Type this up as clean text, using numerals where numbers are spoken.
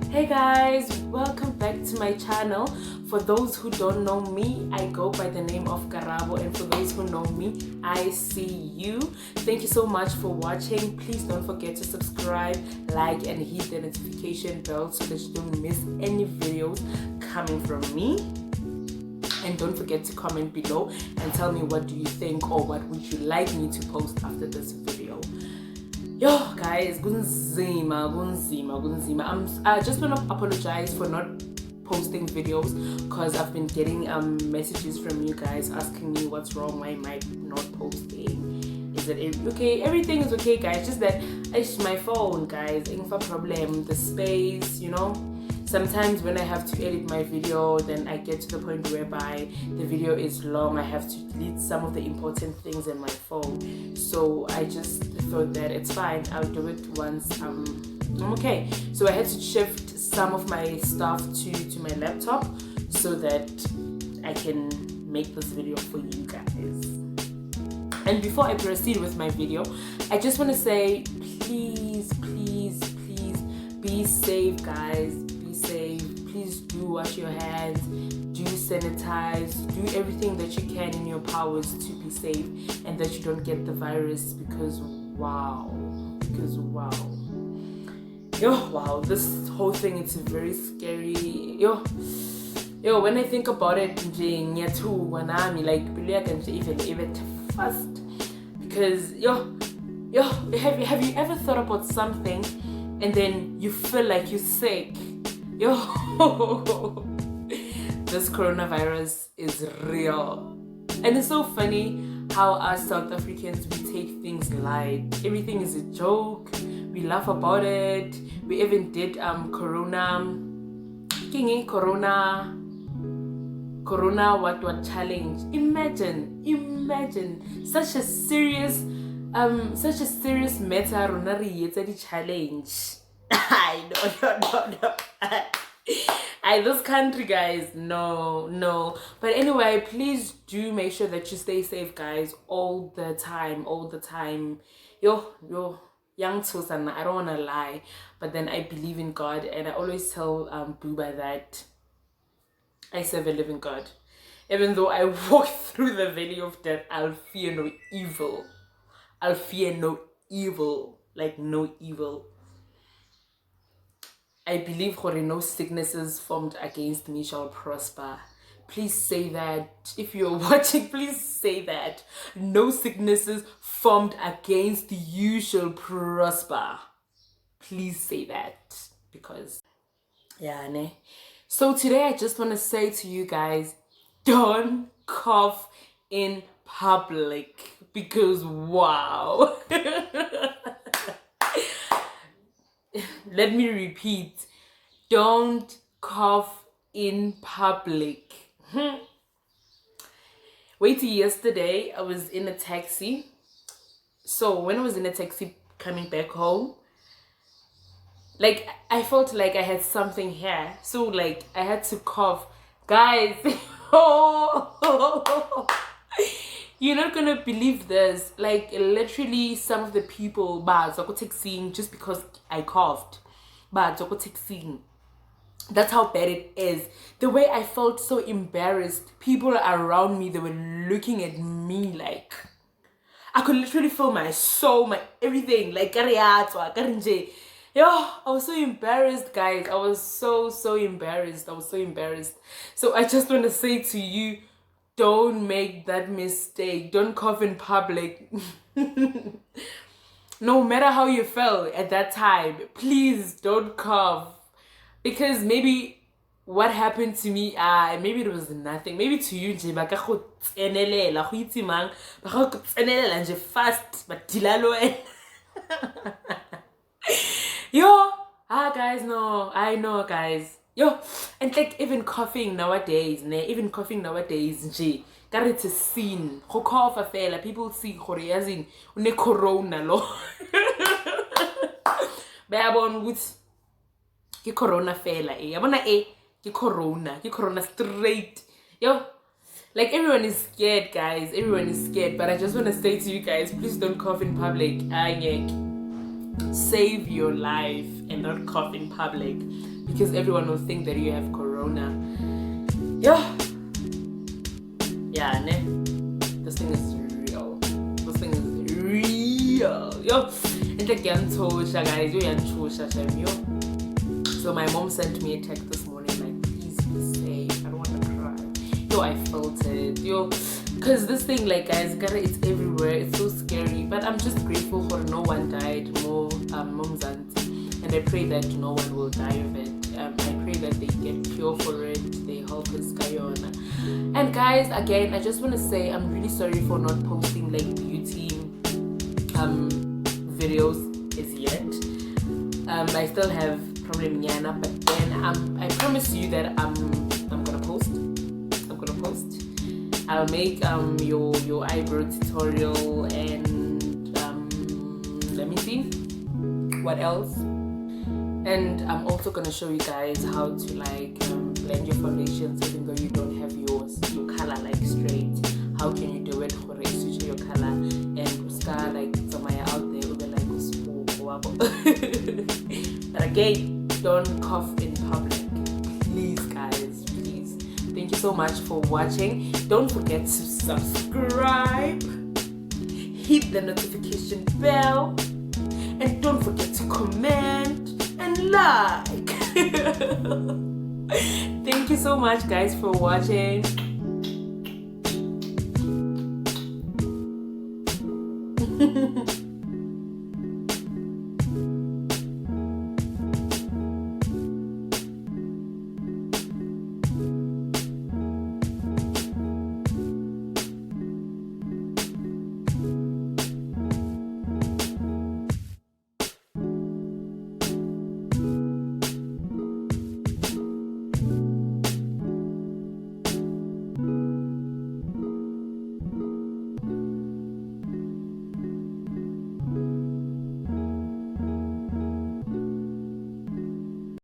Hey guys, welcome back to my channel. For those who don't know me, I go by the name of Karabo, and for those who know me, I see you. Thank you so much for watching. Please don't forget to subscribe, like, and hit the notification bell so that you don't miss any videos coming from me. And don't forget to comment below and tell me what do you think or what would you like me to post after this video. Yo guys, kunzima. I just want to apologize for not posting videos because I've been getting messages from you guys asking me what's wrong, why am I not posting, is it okay? Everything is okay guys, just that it's my phone guys, info problem, the space, you know. Sometimes when I have to edit my video, then I get to the point whereby the video is long. I have to delete some of the important things in my phone. So I just thought that it's fine. I'll do it once I'm okay. So I had to shift some of my stuff to my laptop so that I can make this video for you guys. And before I proceed with my video, I just want to say, please be safe guys. Please do wash your hands, do sanitize, do everything that you can in your powers to be safe and that you don't get the virus because wow, this whole thing is very scary. Yo, when I think about it, like I can even fast because have you ever thought about something and then you feel like you're sick? Yo, this coronavirus is real. And it's so funny how us South Africans, we take things light. Everything is a joke. We laugh about it. We even did corona what challenge. Imagine such a serious matter runari challenge. No. This country guys, no. But anyway, please do make sure that you stay safe guys all the time. Yo, young Susan, I don't want to lie, but then I believe in God, and I always tell Bubah that I serve a living God. Even though I walk through the valley of death, I'll fear no evil. Like no evil. I believe no sicknesses formed against me shall prosper. Please say that. If you're watching, please say that. No sicknesses formed against you shall prosper. Please say that. Because, So today I just want to say to you guys, don't cough in public. Because wow. Let me repeat, don't cough in public. Wait till yesterday, I was in a taxi. So when I was in a taxi coming back home, like I felt like I had something here. So like I had to cough. Guys, you're not gonna believe this. Like literally some of the people just because I coughed. That's how bad it is. The way I felt so embarrassed. People around me, they were looking at me like I could literally feel my soul, my everything. Like yo, I was so embarrassed, guys. I was so embarrassed. So I just want to say to you, don't make that mistake. Don't cough in public. No matter how you felt at that time, please don't cough. Because maybe what happened to me, maybe it was nothing. Maybe to you, fast, but yo, guys, no, I know, guys. Yo, and like even coughing nowadays, nje, it's a scene. Go cough a fella, people see Koreazin, une corona lo. Bayabon with ki corona fella, Yabona ki corona straight. Yo, like everyone is scared, guys. Everyone is scared, but I just want to say to you guys, please don't cough in public. Save your life and not cough in public. because everyone will think that you have corona. Yeah, ne? This thing is real. This thing is real. Yo, it's like yanchosha, guys. Yo, yanchosha, yo. So my mom sent me a text this morning like, please be safe. I don't want to cry. Yo, I felt it. Yo, because this thing, like, guys, it's everywhere. It's so scary. But I'm just grateful for no one died. And I pray that no one will die of it. I pray that they get cure for it. They help us carry on. And guys, again, I just want to say I'm really sorry for not posting like beauty videos as yet. I still have problem Yana, but then I promise you that I'm gonna post. I'll make your eyebrow tutorial, and let me see what else. And I'm also gonna show you guys how to like blend your foundations even though you don't have your color like straight. How can you do it for a switch your color and uska like somewhere out there will be like but again, don't cough in public. Please guys, please. Thank you so much for watching. Don't forget to subscribe, hit the notification bell, and don't forget to comment and like. Thank you so much guys for watching.